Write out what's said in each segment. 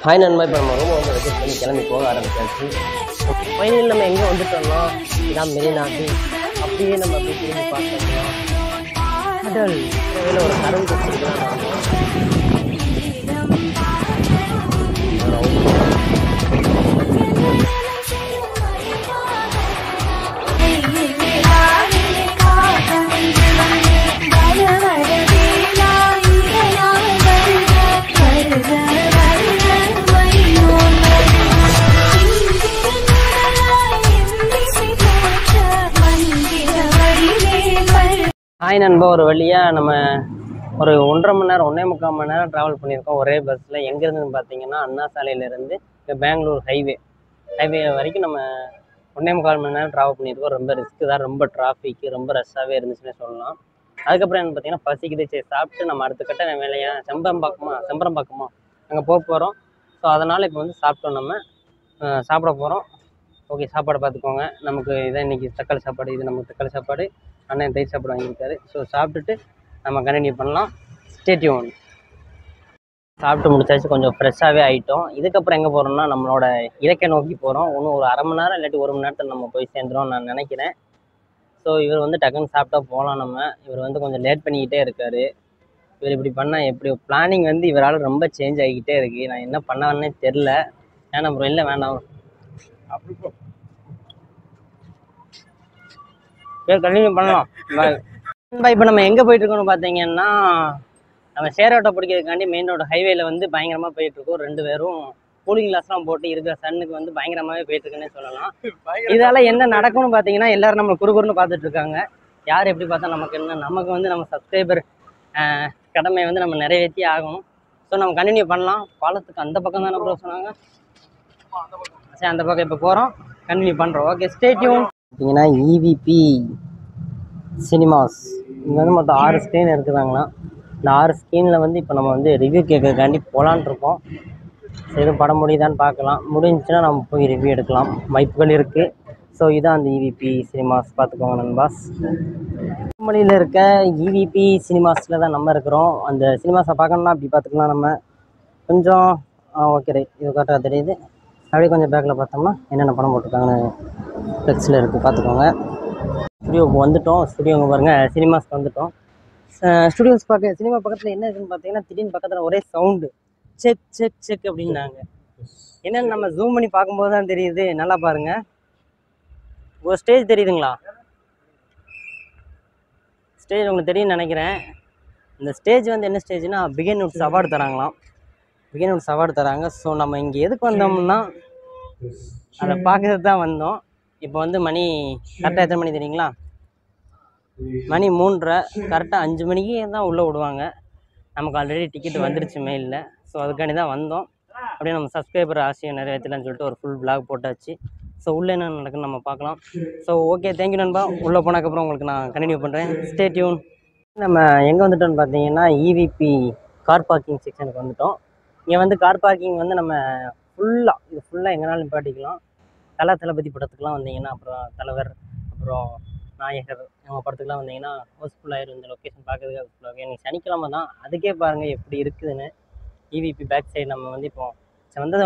Hi நண்பா, இப்போ நம்ம ரூம் வந்து வெக்கேட் பண்ணி கிளம்பி போக ஆரம்பிச்சாச்சு. ஃபைனல் நம்ம எங்கே வந்துட்டோம்னா இதான் மெரினா பீச். அப்படியே நம்ம அப்படி திரும்பி பார்த்தோம்னா கடல் இதில் ஒரு கடல் வச்சுருக்கலாம். ஹாய் நண்பா, ஒரு வழியாக நம்ம ஒரு 1.5 மணி நேரம் 1.25 மணி நேரம் ட்ராவல் பண்ணியிருக்கோம் ஒரே பஸ்ஸில். எங்கேருந்துன்னு பார்த்தீங்கன்னா அண்ணா சாலையிலேருந்து இப்போ பெங்களூர் ஹைவே வரைக்கும் நம்ம 1.25 மணி நேரம் ட்ராவல் பண்ணியிருக்கோம். ரொம்ப ரிஸ்க்கு தான், ரொம்ப டிராஃபிக்கு, ரொம்ப ரஷ்ஷாகவே இருந்துச்சுன்னே சொல்லலாம். அதுக்கப்புறம் என்ன பார்த்தீங்கன்னா பசிக்குது, சரி சாப்பிட்டு நம்ம அடுத்த கட்ட வேலையாக செம்பரம்பாக்கமா அங்கே போக போகிறோம். ஸோ அதனால் இப்போ வந்து சாப்பிட்டோம், நம்ம சாப்பிட போகிறோம். ஓகே, சாப்பாடு பார்த்துக்கோங்க. நமக்கு இதான் இன்றைக்கி தக்காளி சாப்பாடு. இது நமக்கு தக்காளி சாப்பாடு, அண்ணன் தயிர் சாப்பாடு வாங்கியிருக்காரு. ஸோ சாப்பிட்டுட்டு நம்ம கண்டினியூ பண்ணலாம். Stay tune. சாப்பிட்டு முடிச்சாச்சு, கொஞ்சம் ஃப்ரெஷ்ஷாகவே ஆகிட்டோம். இதுக்கப்புறம் எங்கே போகிறோம்னா நம்மளோட இலக்கை நோக்கி போகிறோம். இன்னும் ஒரு 1/2 மணி நேரம் இல்லாட்டி 1 மணி நேரத்தில் நம்ம போய் சேர்ந்துடும் நான் நினைக்கிறேன். ஸோ இவர் வந்து டக்குன்னு சாப்பிட்டா போகலாம். இவர் வந்து கொஞ்சம் லேட் பண்ணிக்கிட்டே இருக்கார். இவர் இப்படி பண்ணால் எப்படி? பிளானிங் வந்து இவரால் ரொம்ப சேஞ்ச் ஆகிக்கிட்டே இருக்குது. நான் என்ன பண்ணான்னே தெரில. ஏன்னா ப்ரோ இல்லை வேண்டாம் கண்டினியூ பண்ணலாம். இப்போ நம்ம எங்கே போயிட்டுருக்கோன்னு பார்த்தீங்கன்னா நம்ம ஷேர் பிடிக்கிறதுக்காண்டி மெயின் ரோடு ஹைவேல வந்து பயங்கரமாக போயிட்டுருக்கோம். 2 பேரும் கூலிங் கிளாஸ்லாம் போட்டு இருக்கிற சன்னுக்கு வந்து பயங்கரமாகவே போயிட்டுருக்குன்னே சொல்லலாம். இதால் என்ன நடக்கும்னு பார்த்தீங்கன்னா எல்லோரும் நம்ம குறுகுறுன்னு பார்த்துட்ருக்காங்க. யார் எப்படி பார்த்தா நமக்கு என்ன? நமக்கு வந்து நம்ம சப்ஸ்கிரைபர் கடமை வந்து நம்ம நிறைவேற்றி ஆகணும். ஸோ நம்ம கண்டினியூ பண்ணலாம். பாலத்துக்கு அந்த பக்கம் தானே ப்ரோ சொன்னாங்க. சரி, அந்த பக்கம் இப்போ போகிறோம், கண்டினியூ பண்ணுறோம். Okay, stay tune. பார்த்தீங்கன்னா இவிபி சினிமாஸ் இங்கே வந்து மொத்தம் 6 ஸ்க்ரீன் இருக்குதாங்களாம். இந்த 6 ஸ்க்ரீனில் வந்து இப்போ நம்ம வந்து ரிவ்யூ கேட்கறதுக்காண்டி போகலான் இருக்கோம். சரி, எதுவும் படம் முடியுதான்னு பார்க்கலாம். முடிஞ்சுன்னா நம்ம போய் ரிவ்யூ எடுக்கலாம், வாய்ப்புகள் இருக்குது. ஸோ இதுதான் அந்த இவிபி சினிமாஸ், பார்த்துக்கோங்க நண்பாஸ். மொழியில் இருக்க இவிபி சினிமாஸில் தான் நம்ம இருக்கிறோம். அந்த சினிமாஸை பார்க்கணுன்னா அப்படி பார்த்துக்கலாம். நம்ம கொஞ்சம் ஓகே ரைட், இது கரெக்டாக தெரியுது. அப்படியே கொஞ்சம் பேக்கில் பார்த்தோம்னா என்னென்ன படம் போட்டிருக்காங்கன்னு ஃப்ளெக்ஸில் இருக்குது, பார்த்துக்கோங்க. ஸ்டுடியோவுக்கு வந்துவிட்டோம். ஸ்டுடியோங்க பாருங்கள், சினிமாஸ்க்கு வந்துவிட்டோம். ஸ்டுடியோஸ் பார்க்க சினிமா பக்கத்தில் என்ன இருக்குதுன்னு பார்த்தீங்கன்னா திடீர்னு பக்கத்தில் ஒரே சவுண்டு செக் செக் செக் அப்படின்னாங்க. என்னென்னு நம்ம ஜூம் பண்ணி பார்க்கும்போது தான் தெரியுது. நல்லா பாருங்கள், ஒரு ஸ்டேஜ் தெரியுதுங்களா? ஸ்டேஜ் உங்களுக்கு தெரியும்னு நினைக்கிறேன். இந்த ஸ்டேஜ் வந்து என்ன ஸ்டேஜ்னா பிகின் உட்ஸ் அவார்டு தராங்களாம். பிகின் உட்ஸ் அவார்டு தராங்க. ஸோ நம்ம இங்கே எதுக்கு வந்தோம்னா அதை பார்க்கறது தான் வந்தோம். இப்போ வந்து மணி கரெக்டாக எத்தனை மணி தெரியுங்களா? மணி 3:30. கரெக்டாக 5 மணிக்கு தான் உள்ளே விடுவாங்க. நமக்கு ஆல்ரெடி டிக்கெட் வந்துருச்சு மெயிலில். ஸோ அதுக்காண்டி தான் வந்தோம். அப்படியே நம்ம சப்ஸ்கிரைபர் ஆசையை நிறைவேற்றலான்னு சொல்லிட்டு ஒரு ஃபுல் பிளாக் போட்டாச்சு. ஸோ உள்ளே என்ன நடக்குன்னு நம்ம பார்க்கலாம். ஸோ ஓகே, தேங்க்யூ நண்பா. உள்ளே போனதுக்கப்புறம் உங்களுக்கு நான் கண்டினியூ பண்ணுறேன். Stay tune. நம்ம எங்கே வந்துட்டோம்னு பார்த்தீங்கன்னா இவிபி கார் பார்க்கிங் செக்ஷனுக்கு வந்துவிட்டோம். இங்கே வந்து கார் பார்க்கிங் வந்து நம்ம ஃபுல்லாக எங்கேனாலும் நிப்பாட்டிக்கலாம். தளபதி படத்துக்குலாம் வந்தீங்கன்னா, அப்புறம் தலைவர், அப்புறம் நாயகர் நம்ம படத்துக்குலாம் வந்தீங்கன்னா ஹவுஸ்ஃபுல்லாகிடும். இந்த லொக்கேஷன் பார்க்கறதுக்கு ஹவுஸ்ஃபுல்லாக. எனக்கு சனிக்கிழமை தான், அதுக்கே பாருங்கள் எப்படி இருக்குதுன்னு. இவிபி பேக் சைடு நம்ம வந்து இப்போ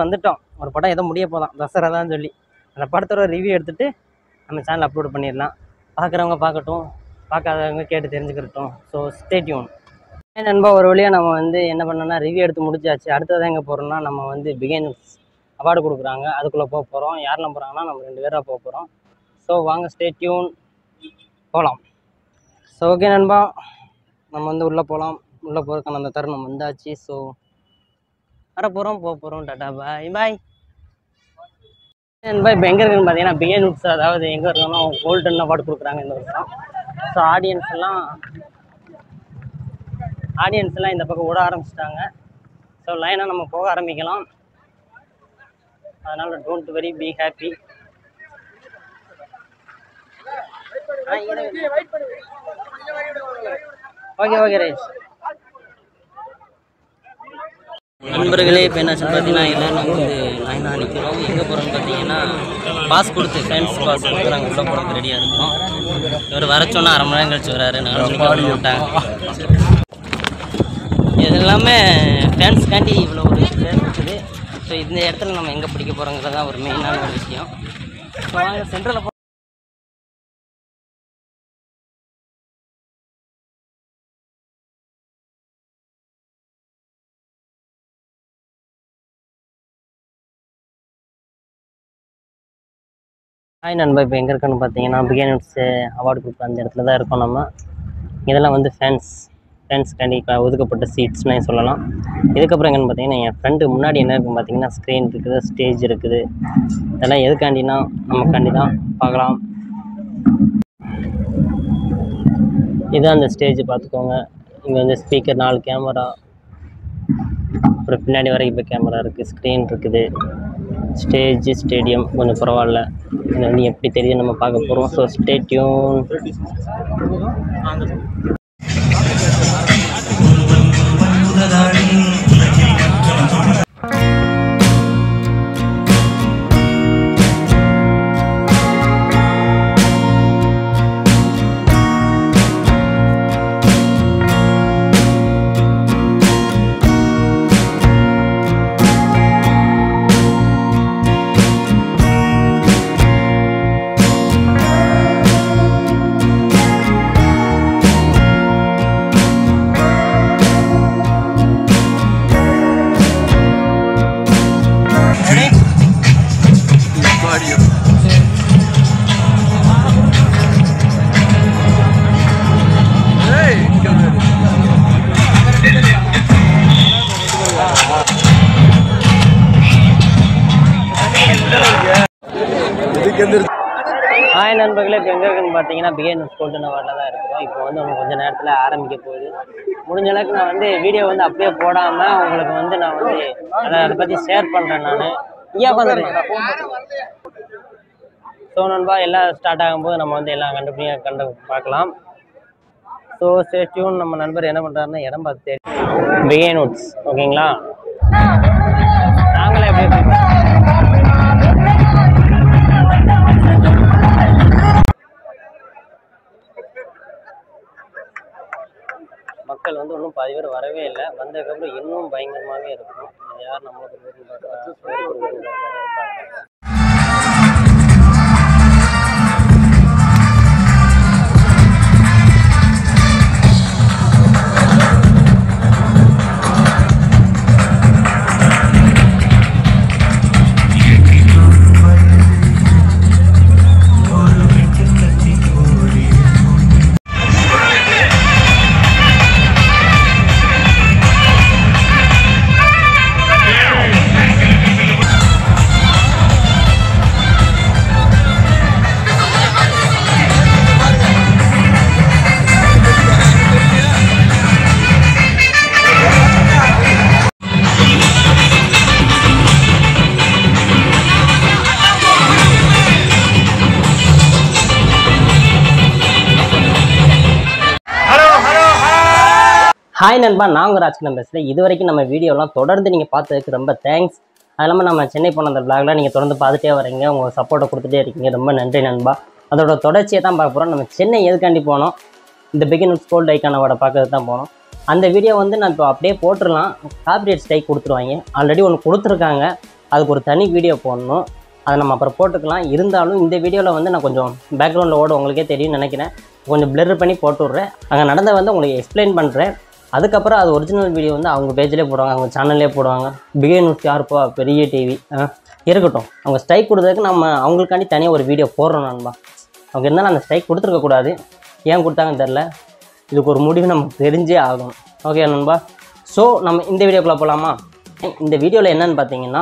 வந்துட்டோம். ஒரு படம் ஏதோ முடிய போதான், தசரா தான் சொல்லி அந்த படத்தோட ரிவ்யூ எடுத்துகிட்டு நம்ம சேனல் அப்லோட் பண்ணிடலாம். பார்க்குறவங்க பார்க்கட்டும், பார்க்காதவங்க கேட்டு தெரிஞ்சுக்கிட்டோம். So stay tune. நண்பா, ஒரு வழியாக நம்ம வந்து என்ன பண்ணோம்னா ரிவ்யூ எடுத்து முடிச்சாச்சு. அடுத்ததான் எங்கே போகிறோம்னா நம்ம வந்து பிகின் அவார்டு கொடுக்குறாங்க, அதுக்குள்ளே போக போகிறோம். யாரெல்லாம் போகிறாங்கன்னா நம்ம 2 பேராக போக போகிறோம். ஸோ வாங்க, ஸ்டே டியூன், போகலாம். ஸோ ஓகே நண்பா, நம்ம வந்து உள்ளே போகலாம். உள்ளே போகிறதுக்கான அந்த தருணம் வந்தாச்சு. ஸோ வர போகிறோம், போக போகிறோம். டாடா, பாய் பாய் நண்பா. இப்போ எங்கே இருக்குதுன்னு பார்த்தீங்கன்னா பிகின் உட்ஸ், அதாவது எங்கே இருக்கோம்னா கோல்டன் அவார்டு கொடுக்குறாங்க இந்த வருஷம். ஸோ ஆடியன்ஸ் எல்லாம் இந்த பக்கம் ஓட ஆரம்பிச்சிட்டாங்க. ஸோ லைனாக நம்ம போக ஆரம்பிக்கலாம். அதனால் don't worry, be happy. Okay right நண்பர்களே. இப்போ என்ன பார்த்தீங்கன்னா எல்லோரும் வந்து லைனாக நிற்கிறோம். எங்கே போகிறோம்னு பார்த்தீங்கன்னா பாஸ் கொடுத்து ஃபேன்ஸ் பாஸ் கொடுத்து நாங்கள் உள்ளே போகிறதுக்கு ரெடியாக இருக்கோம். இவர் வர சொன்னால் 1/2 மணி நேரம் கழிச்சு வராரு. 4 மணிக்கு விட்டாங்க. இது எல்லாமே ஃபேன்ஸ்காண்டி இவ்வளோ ஒரு இருக்குது. ஸோ இந்த இடத்துல நம்ம எங்கே பிடிக்க போகிறோங்கிறது தான் ஒரு மெயினான ஒரு விஷயம். ஸோ வாங்க சென்ட்ரலில் ஹாய் நண்பா. இப்போ எங்கே இருக்குன்னு பார்த்தீங்கன்னா பிகேன் உட்ஸ் அவார்டு கொடுக்குற அந்த இடத்துல தான் இருக்கோம் நம்ம. இதெல்லாம் வந்து ஃபேன்ஸ்க்காண்டி ஒதுக்கப்பட்ட சீட்ஸ்னே சொல்லலாம். இதுக்கப்புறம் எங்கன்னு பார்த்தீங்கன்னா என் ஃப்ரெண்டு முன்னாடி என்ன இருக்குன்னு பார்த்தீங்கன்னா ஸ்க்ரீன் இருக்குது, ஸ்டேஜ் இருக்குது. இதெல்லாம் எதுக்காண்டினா நமக்காண்டி தான் பார்க்கலாம். இதுதான் அந்த ஸ்டேஜ் பார்த்துக்கோங்க. இங்கே வந்து ஸ்பீக்கர் 4 கேமரா, அப்புறம் பின்னாடி வரைக்கும் இப்போ கேமரா இருக்குது, ஸ்க்ரீன் இருக்குது. ஸ்டேடியம் கொஞ்சம் பரவாயில்ல. இது வந்து எப்படி தெரியும் நம்ம பார்க்க போகிறோம். So stay tune. ஹாய் நண்பர்களே. இப்போ எங்கே இருக்குன்னு பார்த்தீங்கன்னா பிகேன் உட்ஸ் கோல்டன் அவார்டில் தான் இருக்கிறோம். இப்போ வந்து கொஞ்சம் நேரத்தில் ஆரம்பிக்க போகுது. முடிஞ்ச அளவுக்கு நான் வந்து வீடியோ வந்து அப்படியே போடாமல் உங்களுக்கு வந்து நான் வந்து அதை பற்றி ஷேர் பண்ணுறேன். நான் ஐயா பார்த்துருக்கேன். ஸோ நண்பா எல்லாம் ஸ்டார்ட் ஆகும்போது நம்ம வந்து எல்லாம் கண்டு பார்க்கலாம். So stay tune. நம்ம நண்பர் என்ன பண்ணுறாருன்னா இடம் பார்த்து பிகேன் உட்ஸ். ஓகேங்களா, நாங்களே எப்படி மக்கள் வந்து ஒன்றும் பாதி பேர் வரவே இல்லை. வந்ததுக்கப்புறம் இன்னும் பயங்கரமாகவே இருக்கும். யார் நம்மளுக்கு ஹாய் நண்பா, நான் உங்கள் ராஜ்கிரண் பேசுகிறேன். இது வரைக்கும் நம்ம வீடியோலாம் தொடர்ந்து நீங்கள் பார்த்ததுக்கு ரொம்ப தேங்க்ஸ். அது இல்லாமல் நம்ம சென்னை போன அந்த விளாக்லாம் நீங்கள் தொடர்ந்து பார்த்துட்டே வரீங்க, உங்கள் சப்போர்ட்டை கொடுத்துட்டே இருக்கீங்க. ரொம்ப நன்றி நண்பா. அதோட தொடர்ச்சியை தான் பார்க்க போகிறோம். நம்ம சென்னை எதுக்காண்டி போனோம், இந்த பிகேன் உட்ஸ் கோல்டன் ஐகான் அவார்டை பார்க்கறது தான் போனோம். அந்த வீடியோ வந்து நான் இப்போ அப்படியே போட்டுடலாம். காப்பிரைட் ஸ்ட்ரைக் கொடுத்துருவாங்க. ஆல்ரெடி ஒன்று கொடுத்துருக்காங்க, அதுக்கு ஒரு தனி வீடியோ போடணும். அதை நம்ம அப்புறம் போட்டுக்கலாம். இருந்தாலும் இந்த வீடியோவில் வந்து நான் கொஞ்சம் பேக்ரவுண்டில் ஓட உங்களுக்கே தெரியும்னு நினைக்கிறேன். கொஞ்சம் பிளர் பண்ணி போட்டு விட்றேன். அங்கே நடந்த வந்து உங்களுக்கு எக்ஸ்பிளைன் பண்ணுறேன். அதுக்கப்புறம் அது ஒரிஜினல் வீடியோ வந்து அவங்க பேஜ்லேயே போடுவாங்க, அவங்க சேனல்லே போடுவாங்க. பிகேன் உட்ஸ் யாருப்பா பெரிய டிவி இருக்கட்டும். அவங்க ஸ்ட்ரைக் கொடுத்ததுக்கு நம்ம அவங்களுக்காண்டி தனியாக ஒரு வீடியோ போடுறோம் நண்பா. அவங்க இருந்தாலும் அந்த ஸ்ட்ரைக் கொடுத்துருக்கக்கூடாது. ஏன் கொடுத்தாங்கன்னு தெரில. இதுக்கு ஒரு முடிவு நமக்கு தெரிஞ்சே ஆகும். ஓகே நண்பா. ஸோ நம்ம இந்த வீடியோக்குள்ளே போகலாமா? இந்த வீடியோவில் என்னென்னு பார்த்தீங்கன்னா,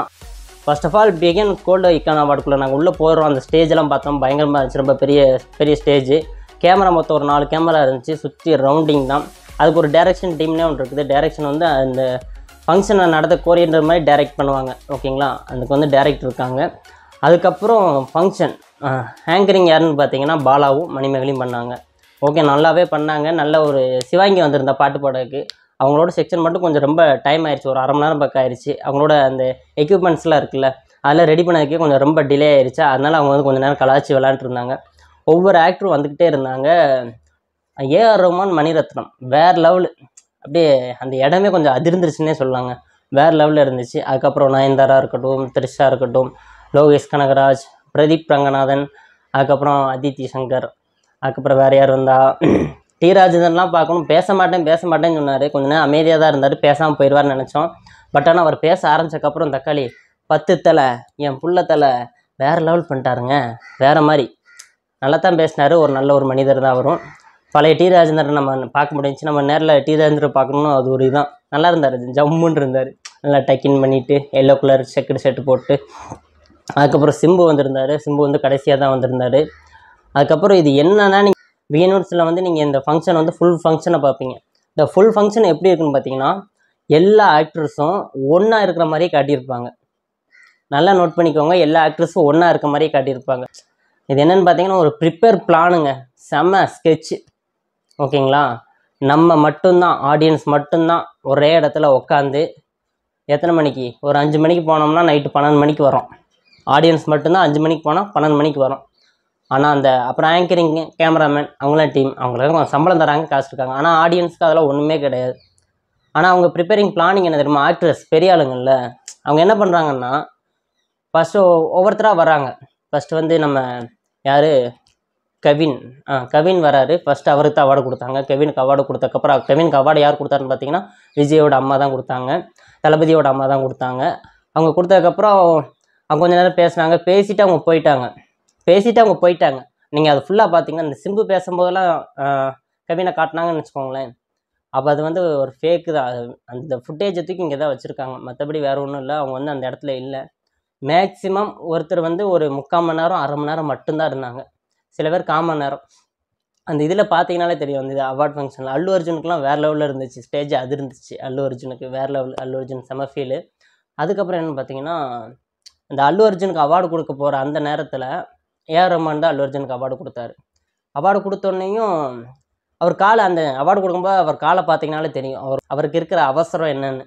ஃபர்ஸ்ட் ஆஃப் ஆல் பிகேன் கோல்டன் ஐகான் அவார்டுக்குள்ளே நாங்கள் உள்ளே போகிறோம். அந்த ஸ்டேஜெல்லாம் பார்த்தோம், பயங்கரமாக இருந்துச்சு. ரொம்ப பெரிய ஸ்டேஜ். கேமரா மொத்தம் ஒரு 4 கேமரா இருந்துச்சு. சுற்றி ரவுண்டிங் தான். அதுக்கு ஒரு டைரக்ஷன் டீம்னே ஒன்று இருக்குது. டைரக்ஷன் வந்து அந்த ஃபங்க்ஷனை நடத்த கோரியன்ற மாதிரி டைரக்ட் பண்ணுவாங்க. ஓகேங்களா, அதுக்கு வந்து டைரக்டர் இருக்காங்க. அதுக்கப்புறம் ஃபங்க்ஷன் ஆங்கரிங் யாருன்னு பார்த்தீங்கன்னா பாலாவும் மணிமேகலையும் பண்ணாங்க. ஓகே, நல்லாவே பண்ணாங்க. நல்ல ஒரு சிவாங்கி வந்திருந்தா பாட்டு பாடக்கு. அவங்களோட செக்ஷன் மட்டும் கொஞ்சம் ரொம்ப டைம் ஆயிடுச்சு. ஒரு 1/2 மணி நேரம் பக்கம் ஆயிடுச்சு. அவங்களோட அந்த எக்யூப்மெண்ட்ஸ்லாம் இருக்குல்ல, அதெல்லாம் ரெடி பண்ணதுக்கே கொஞ்சம் ரொம்ப டிலே ஆயிடுச்சு. அதனால் அவங்க வந்து கொஞ்சம் நேரம் கலாச்சி விளாண்டுருந்தாங்க. ஒவ்வொரு ஆக்டரும் வந்துக்கிட்டே இருந்தாங்க. ஏஆர் ரஹ்மான், மணிரத்னம் வேறு லெவலு. அப்படியே அந்த இடமே கொஞ்சம் அதிர்ந்துருச்சுன்னே சொல்லாங்க. வேறு லெவலில் இருந்துச்சு. அதுக்கப்புறம் நயன்தாரா இருக்கட்டும், த்ரிஷா இருக்கட்டும், லோகேஷ் கனகராஜ், பிரதீப் ரங்கநாதன், அதுக்கப்புறம் அதித்தி சங்கர், அதுக்கப்புறம் வேறு யார் வந்தா, டி ராஜேந்தர்லாம் பார்க்கணும். பேச மாட்டேன்னு சொன்னார். கொஞ்ச நேரம் அமைதியாக தான் இருந்தார், பேசாமல் போயிடுவார்னு நினச்சோம். பட் ஆனால் அவர் பேச ஆரம்பித்தக்கப்புறம் தக்காளி 10 தலை என் புள்ள தலை வேறு லெவல் பண்ணிட்டாருங்க. வேறு மாதிரி நல்லா தான் பேசினார். ஒரு நல்ல ஒரு மனிதர் தான் வரும். பழைய டி ராஜேந்தர் நம்ம பார்க்க முடிஞ்சிச்சு. நம்ம நேரில் டி ராஜேந்தர் பார்க்கணுன்னு அது ஒரு இதுதான். நல்லா இருந்தார், ஜம்முன்னு இருந்தார். நல்லா டக்கின் பண்ணிவிட்டு எல்லோ கலர் செக்குடு ஷர்ட்டு போட்டு. அதுக்கப்புறம் சிம்பு வந்திருந்தார். சிம்பு வந்து கடைசியாக தான் வந்திருந்தார். அதுக்கப்புறம் இது என்னன்னா, நீங்கள் விஎன்யூட்ஸில் வந்து நீங்கள் இந்த ஃபங்க்ஷன் வந்து ஃபுல் ஃபங்க்ஷனை பார்ப்பீங்க. இந்த ஃபுல் ஃபங்க்ஷன் எப்படி இருக்குன்னு பார்த்தீங்கன்னா, எல்லா ஆக்ட்ரஸும் ஒன்றா இருக்கிற மாதிரியே காட்டியிருப்பாங்க. நல்லா நோட் பண்ணிக்கோங்க, எல்லா ஆக்ட்ரஸும் ஒன்றா இருக்க மாதிரியே காட்டியிருப்பாங்க. இது என்னென்னு பார்த்தீங்கன்னா, ஒரு ப்ரிப்பேர் பிளானுங்க, செம்ம ஸ்கெட்சு. ஓகேங்களா? நம்ம மட்டும்தான், ஆடியன்ஸ் மட்டும்தான் ஒரே இடத்துல உட்காந்து எத்தனை மணிக்கு, ஒரு 5 மணிக்கு போனோம்னா நைட்டு 12 மணிக்கு வரோம். ஆடியன்ஸ் மட்டும்தான் 5 மணிக்கு போனால் 12 மணிக்கு வரோம். ஆனால் அந்த அப்புறம் ஆங்கரிங்கு, கேமராமேன் அவங்களாம் டீம், அவங்களுக்கு சம்பளம் தராங்க, காசு இருக்காங்க. ஆனால் ஆடியன்ஸுக்கு அதெல்லாம் ஒன்றுமே கிடையாது. ஆனால் அவங்க ப்ரிப்பேரிங் பிளானிங் என்ன தெரியுமா, ஆக்ட்ரஸ் பெரிய ஆளுங்கள்ல, அவங்க என்ன பண்ணுறாங்கன்னா, ஃபஸ்ட்டு ஒவ்வொருத்தராக வராங்க. ஃபஸ்ட்டு வந்து நம்ம யார், கவின் வராரு. ஃபஸ்ட்டு அவருக்கு தான் அவார்டு கொடுத்தாங்க. கெவினுக்கு அவார்டு கொடுத்தக்கப்புறம், கெவினுக்கு அவார்டு யார் கொடுத்தாருன்னு பார்த்தீங்கன்னா, விஜயோட அம்மா தான் கொடுத்தாங்க, தளபதியோட அம்மா தான் கொடுத்தாங்க. அவங்க கொடுத்ததுக்கப்புறம் அவங்க கொஞ்சம் நேரம் பேசினாங்க. பேசிவிட்டு அவங்க போயிட்டாங்க. நீங்கள் அது ஃபுல்லாக பார்த்தீங்கன்னா, இந்த சிம்பு பேசும்போதெல்லாம் கெவினை காட்டினாங்கன்னு வச்சுக்கோங்களேன். அப்போ அது வந்து ஒரு ஃபேக்கு தான். அந்த ஃபுட்டேஜை தூக்கி இங்கே தான் வச்சுருக்காங்க. மற்றபடி வேறு ஒன்றும் இல்லை. அவங்க வந்து அந்த இடத்துல இல்லை. மேக்ஸிமம் ஒருத்தர் வந்து ஒரு 3/4 மணி நேரம், அரை மணி நேரம் மட்டும்தான் இருந்தாங்க. சில பேர் 1/4 மணி நேரம். அந்த இதில் பார்த்தீங்கனாலே தெரியும். அந்த இது அவார்ட் ஃபங்க்ஷனில் அல்லு அர்ஜுனுக்குலாம் வேறு லெவலில் இருந்துச்சு. ஸ்டேஜ் அது இருந்துச்சு. அல்லு அர்ஜுனுக்கு வேறு லெவல். அல்லு அர்ஜுன் செம ஃபீலு. அதுக்கப்புறம் என்னென்னு பார்த்தீங்கன்னா, அந்த அல்லு அர்ஜுனுக்கு அவார்டு கொடுக்க போகிற அந்த நேரத்தில் ஏஆர் ரஹ்மான் தான் அல்லு அர்ஜுனுக்கு அவார்டு கொடுத்தாரு. அவார்டு கொடுத்தோன்னையும் அவர் அந்த அவார்டு கொடுக்கும்போது அவர் காலை பார்த்தீங்கனாலே தெரியும் அவருக்கு இருக்கிற அவசரம் என்னென்னு.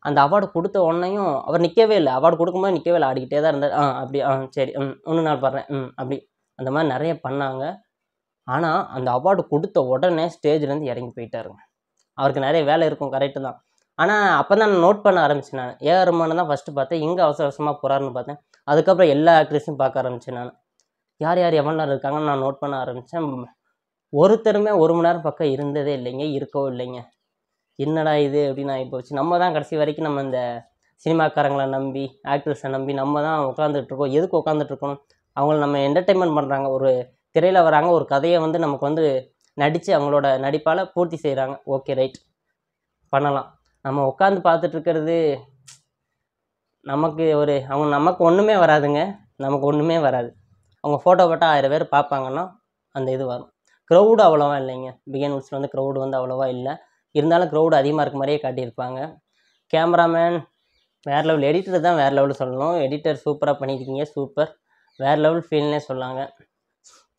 அந்த அவார்டு கொடுத்த உடனேயும் அவர் நிற்கவே இல்லை. அவார்டு கொடுக்கும்போது நிற்கவே இல்லை, ஆடிக்கிட்டே தான் இருந்தார். அப்படி சரி, இன்னும் நாள் பாடுறேன், அப்படி அந்த மாதிரி நிறைய பண்ணாங்க. ஆனால் அந்த அவார்டு கொடுத்த உடனே ஸ்டேஜ்லேருந்து இறங்கி போயிட்டாருங்க. அவருக்கு நிறைய வேலை இருக்கும், கரெக்டு தான். ஆனால் அப்போ தான் நான் நோட் பண்ண ஆரம்பித்தேன். நான் ஏஆர் ரஹ்மான் தான் ஃபஸ்ட்டு பார்த்தேன். எங்கே அவசரமாக போகிறாருன்னு பார்த்தேன். அதுக்கப்புறம் எல்லா ஆக்ட்ரஸையும் பார்க்க ஆரம்பித்தேன். நான் யார் எவ்வளோ நேரம் இருக்காங்கன்னு நான் நோட் பண்ண ஆரம்பித்தேன். ஒருத்தருமே 1 மணி நேரம் பக்கம் இருந்ததே இல்லைங்க, இருக்கவும் இல்லைங்க. என்னடா இது அப்படின்னு ஆகிப்போச்சு. நம்ம தான் கடைசி வரைக்கும் நம்ம இந்த சினிமாக்காரங்களை நம்பி, ஆக்ட்ரஸை நம்பி நம்ம தான் உட்காந்துட்ருக்கோம். எதுக்கு உட்காந்துட்ருக்கணும்? அவங்கள நம்ம என்டர்டெயின்மெண்ட் பண்ணுறாங்க. ஒரு திரையில் வராங்க, ஒரு கதையை வந்து நமக்கு வந்து நடித்து அவங்களோட நடிப்பால் பூர்த்தி செய்கிறாங்க. ஓகே, ரைட், பண்ணலாம். நம்ம உட்காந்து பார்த்துட்ருக்கிறது நமக்கு ஒன்றுமே வராதுங்க. நமக்கு ஒன்றுமே வராது. அவங்க ஃபோட்டோ போட்டால் 1000 பேர் பார்ப்பாங்கன்னா அந்த இது வரும். க்ரௌடு அவ்வளோவா இல்லைங்க. விஎன்யூட்ஸில் வந்து க்ரௌடு வந்து அவ்வளோவா இல்லை. இருந்தாலும் க்ரௌடு அதிகமாக இருக்க மாதிரியே காட்டியிருப்பாங்க. கேமராமேன் வேறு லெவல். எடிட்டர் தான் வேறு லெவலில் சொல்லணும். எடிட்டர் சூப்பராக பண்ணியிருக்கீங்க, சூப்பர், வேறு லெவல் ஃபீல்னே சொல்லாங்க.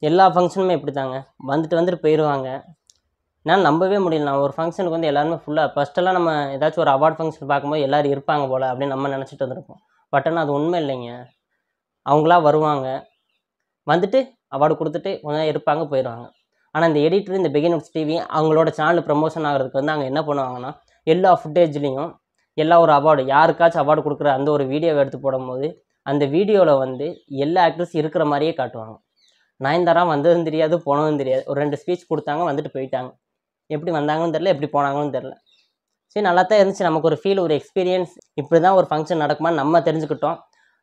எல்லா ஃபங்க்ஷனுமே இப்படி தாங்க, வந்துட்டு போயிடுவாங்க. என்னால் நம்பவே முடியல. நான் ஒரு ஃபங்க்ஷனுக்கு வந்து எல்லாருமே ஃபுல்லாக ஃபஸ்ட்டெல்லாம் நம்ம ஏதாச்சும் ஒரு அவார்ட் ஃபங்க்ஷன் பார்க்கும்போது எல்லோரும் இருப்பாங்க போல் அப்படின்னு நம்ம நினச்சிட்டு வந்துருப்போம். பட் ஆனால் அது உண்மை இல்லைங்க. அவங்களா வருவாங்க, வந்துட்டு அவார்டு கொடுத்துட்டு கொஞ்சம் இருப்பாங்க, போயிடுவாங்க. ஆனால் இந்த எடிட்டர், இந்த பிகினர்ஸ் டிவி அவங்களோட சேனல் ப்ரமோஷன் ஆகிறதுக்கு வந்து அங்கே என்ன பண்ணுவாங்கன்னா, எல்லா ஃபுட்டேஜ்லேயும் எல்லா ஒரு அவார்டு, யாருக்காச்சும் அவார்டு கொடுக்குற அந்த ஒரு வீடியோவை எடுத்து போடும்போது அந்த வீடியோவில் வந்து எல்லா ஆக்ட்ரஸ் இருக்கிற மாதிரியே காட்டுவாங்க. நயன்தாரா வந்ததும் தெரியாது, போனதும் தெரியாது. ஒரு 2 ஸ்பீச் கொடுத்தாங்க, வந்துட்டு போயிட்டாங்க. எப்படி வந்தாங்கன்னு தெரில, எப்படி போனாங்கன்னு தெரில. சரி, நல்லா தான் இருந்துச்சு. நமக்கு ஒரு ஃபீல், ஒரு எக்ஸ்பீரியன்ஸ். இப்படி தான் ஒரு ஃபங்க்ஷன் நடக்குமான்னு நம்ம தெரிஞ்சுக்கிட்டோம்.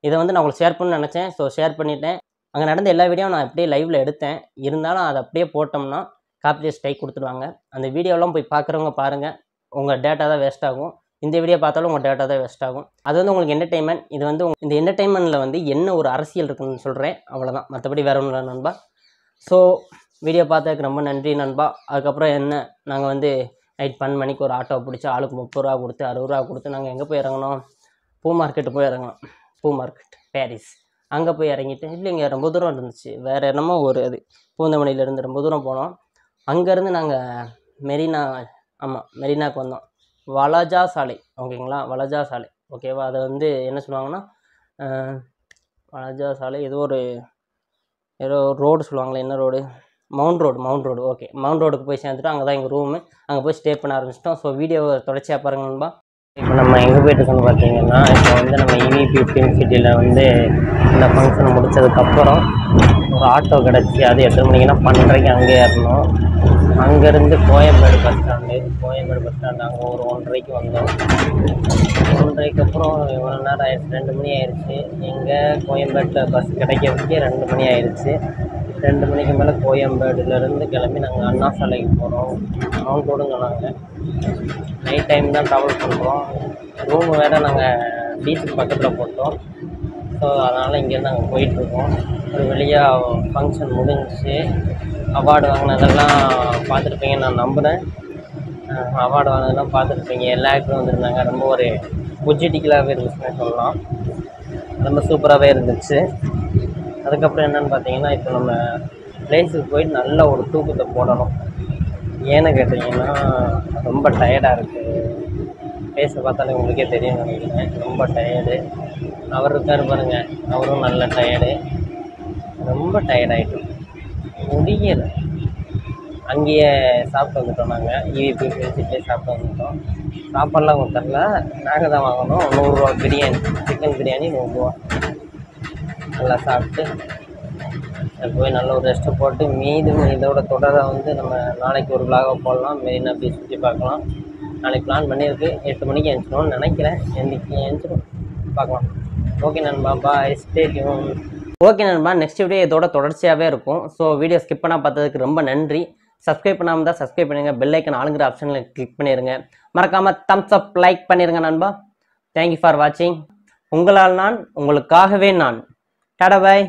இதை வந்து நான் உங்களுக்கு ஷேர் பண்ணணும்னு நினச்சேன். ஸோ ஷேர் பண்ணிட்டேன். அங்கே நடந்த எல்லா வீடியோவும் நான் அப்படியே லைவில் எடுத்தேன். இருந்தாலும் அதை அப்படியே போட்டோம்னா காப்பிரைட் ஸ்ட்ரைக் கொடுத்துருவாங்க. அந்த வீடியோலாம் போய் பார்க்குறவங்க பாருங்கள். உங்கள் டேட்டா தான் வேஸ்ட் ஆகும். இந்த வீடியோ பார்த்தாலும் உங்கள் டேட்டா தான் வேஸ்ட் ஆகும். அது வந்து உங்களுக்கு என்டர்டெயின்மெண்ட். இது வந்து இந்த என்டர்டெயின்மெண்ட்டில் வந்து என்ன ஒரு அரசியல் இருக்குன்னு சொல்கிறேன், அவ்வளோதான். மற்றபடி வேறு ஒன்றும் இல்லை நண்பா. ஸோ வீடியோ பார்த்ததுக்கு ரொம்ப நன்றி நண்பா. அதுக்கப்புறம் என்ன, நாங்கள் வந்து நைட் 12 மணிக்கு ஒரு ஆட்டோ பிடிச்சி ஆளுக்கு 30 ரூபா கொடுத்து 60 ரூபா கொடுத்து நாங்கள் எங்கே போய் இறங்கணும், பூ மார்க்கெட்டு போய் இறங்கணும். பூ மார்க்கெட், பாரிஸ். அங்கே போய் இறங்கிட்டு, இல்லைங்க ரொம்ப தூரம் இருந்துச்சு, வேறு என்னமோ ஒரு அது பூந்தமல்லியிலேருந்து ரொம்ப தூரம் போனோம். அங்கேருந்து நாங்கள் மெரினாக்கு வந்தோம். வலஜா சாலை, ஓகேங்களா, வலஜா சாலை, ஓகேவா. அதை வந்து என்ன சொல்லுவாங்கன்னா, வலஜா சாலை ஏதோ ரோடு சொல்லுவாங்களே, என்ன road, mount road. Okay, mount ரோடுக்கு போய் சேர்ந்துட்டு அங்கே தான் எங்கள் ரூமு. அங்கே போய் ஸ்டே பண்ண ஆரம்பிச்சிட்டோம். ஸோ வீடியோவை தொடர்ச்சியாக பாருங்கள் நண்பா. இப்போ நம்ம எங்கே போயிட்டுருக்கோன்னு பார்த்தீங்கன்னா, இப்போ வந்து நம்ம இவிபி ஃபிலிம் சிட்டியில் வந்து இந்த ஃபங்க்ஷன் முடித்ததுக்கப்புறம் ஒரு ஆட்டோ கிடச்சி, அது எத்தனை மணிக்குன்னா 12:30க்கு அங்கே ஏறணும். அங்கேருந்து கோயம்பேடு பஸ் ஸ்டாண்டு அங்கே ஒரு 1:30க்கு வந்தோம். 1:30க்கு அப்புறம் இவ்வளோ நேரம் ஆயிடுச்சு, 2 மணி ஆயிடுச்சு. எங்கே கோயம்பேட்டில் பஸ் கிடைக்கிறதுக்கே 2 மணி ஆயிடுச்சு. 2 மணிக்கு மேலே கோயம்பேடுலேருந்து கிளம்பி நாங்கள் அண்ணா சாலைக்கு போகிறோம். அவங்களோட சொன்னாங்க நைட் டைம் தான் ட்ராவல் பண்ணுறோம். ரூமு வேறு நாங்கள் பீச்சுக்கு பக்கத்தில் போட்டோம். ஸோ அதனால் இங்கேருந்து நாங்கள் போயிட்டுருக்கோம். ஒரு வழியாக ஃபங்க்ஷன் முடிஞ்சிச்சு. அவார்டு வாங்கினதெல்லாம் பார்த்துருப்பீங்கன்னு நான் நம்புகிறேன். அவார்டு வாங்கினதெல்லாம் பார்த்துருப்பீங்க. எல்லா ஆக்டரும் வந்துருந்தாங்க. ரொம்ப ஒரு பொஜிட்டிக்கலாகவே இருந்துச்சுன்னு சொல்லலாம். ரொம்ப சூப்பராகவே இருந்துச்சு. அதுக்கப்புறம் என்னென்னு பார்த்தீங்கன்னா, இப்போ நம்ம பிளேஸுக்கு போயிட்டு நல்ல ஒரு தூக்கத்தை போடணும். ஏன்னு கேட்டிங்கன்னா, ரொம்ப டயர்டாக இருக்குது. ஃபேஸை பார்த்தாலே உங்களுக்கே தெரியும் நினைக்கிறேன். ரொம்ப டயர்டு. அவர் இருக்கார் பாருங்கள், அவரும் நல்ல டயர்டு. ரொம்ப டயர்டாகிட்டோம், முடியலை. அங்கேயே சாப்பிட்டு வந்துட்டோம். நாங்கள் இவிபி பேசிட்டே சாப்பிட்டு வந்துட்டோம். சாப்பாடெலாம் அவங்க தரல, நாங்கள் தான் வாங்கினோம். 100 ரூபா பிரியாணி, சிக்கன் பிரியாணி 100 ரூபா. நல்லா சாப்பிட்டு போய் நல்ல ஒரு ரெஸ்ட்டு போட்டு இதோட தொடரை வந்து நம்ம நாளைக்கு ஒரு விலாகாக போடலாம். மெரினா பீச் சுற்றி பார்க்கலாம். நாளைக்கு பிளான் பண்ணியிருக்கு. 8 மணிக்கு எழுந்திரிச்சிடும்னு நினைக்கிறேன். எழுந்திரிச்சிடும், பார்க்கலாம். ஓகே நண்பா, பாய், ஸ்டே டியூன். ஓகே நண்பா, நெக்ஸ்ட் வீடியோ இதோட தொடர்ச்சியாகவே இருக்கும். ஸோ வீடியோ ஸ்கிப் பண்ணால் பார்த்ததுக்கு ரொம்ப நன்றி. சப்ஸ்கிரைப் பண்ணாமல் தான் சப்ஸ்கிரைப் பண்ணுங்கள். பெல் ஐக்கன் ஆளுங்கிற ஆப்ஷனில் கிளிக் பண்ணிடுங்க. மறக்காமல் தம்ஸ் அப் லைக் பண்ணிடுங்க நண்பா. தேங்க்யூ ஃபார் வாட்சிங். உங்களால் நான், உங்களுக்காகவே நான். டாடா பாய்.